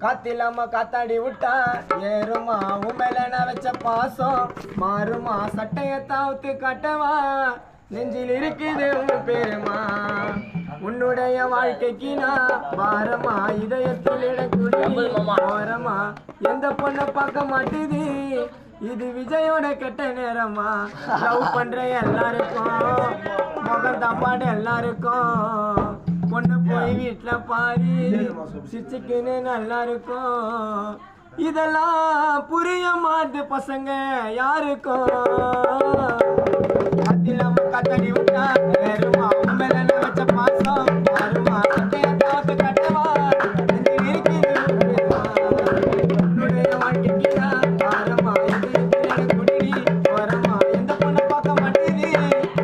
காத்தில்லாம காத்தாடி விட்டா ஏறுமா உண்மையில நான் வச்ச பாசம் மாறுமா சட்டைய தாவுத்து காட்டவா நெஞ்சில் இருக்குது உன் பேருமா உன்னுடைய வாழ்க்கைக்கு நான் பாரமா இதயத்தில் இடக்குடி ஓரமா எந்த பொண்ணை பார்க்க மாட்டுது இது விஜயோட கெட்ட நேரமா லவ் பண்ற எல்லாருக்கும் முகம் தப்பாடு எல்லாருக்கும் பொண்ணு போய் வீட்டுல பாரு சிச்சுக்குன்னு நல்லா இருக்கும் இதெல்லாம் புரிய மாட்டு பசங்க யாருக்கும் அதில்லாம காத்தாடி விட்டா வேறுமா உண்மையில வச்ச பாசம் மாறுமா சட்டைய தாத்து கட்டவா உன்னுடைய வாழ்க்கைக்கு பாரமா குடி வரமா எந்த பொண்ணை பார்க்க மாட்டேது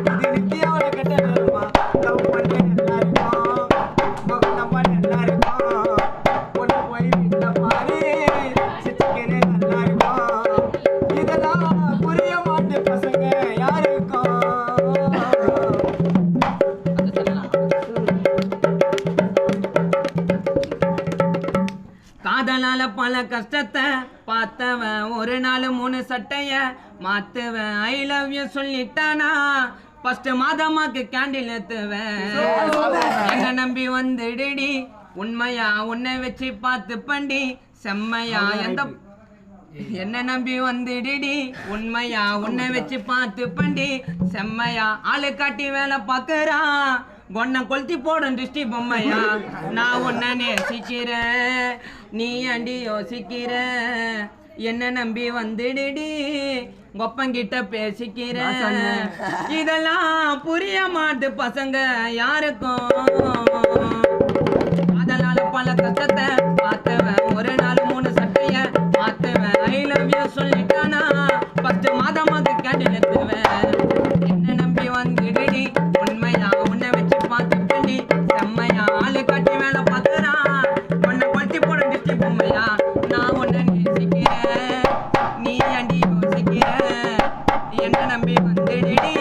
இது நித்தியோட கெட்ட நேரமா லவ் பண்ண காதலால பல கஷ்டத்தை பார்த்தவன் ஒரு நாள் 3 சட்டைய மாத்துவன் ஐ லவ் யூ சொல்லிட்டானா ஃபர்ஸ்ட் மாதமாக்கு கேண்டில் ஏத்துவன் என்ன நம்பி வந்துடுடி உண்மையா உன்னை வச்சு பார்த்து பண்டி செம்மையா எந்த என்ன நம்பி வந்துடுடி உண்மையா உன்னை வச்சு பார்த்து பண்டி செம்மையா ஆளு காட்டி வேலை பார்க்கறான் பொண்ணை கொளுத்தி போடும் திருஷ்டி பொம்மையா நான் உன்னை நேசிக்கிறேன் நீ அண்டி யோசிக்கிற என்ன நம்பி வந்துடுடி கொப்பங்கிட்ட பேசிக்கிறேன் இதெல்லாம் புரிய மாட்டு பசங்க யாருக்கும் அதனால பல கஷ்டத்தை பார்த்தவன் ஒரு நாள் 3 சட்டைய மாத்துவன் ஐ லவ் யூ சொல்லிட்டானா ஃபர்ஸ்ட் மாதமாக்கு கேண்டில் ஏத்துவேன் என்ன நம்பி வந்துடுடி உண்மையா உன்னை வச்சு பார்த்து பண்ணி செம்மையா ஆளு காட்டி வேலை பார்க்கறான் உன்னை கொளுத்தி போட டிஸ்டி பொம்மையா நான் உன்னை நேசிக்கிறேன் நீ அண்டி யோசிக்கிற என்ன நம்பி வந்துடுடி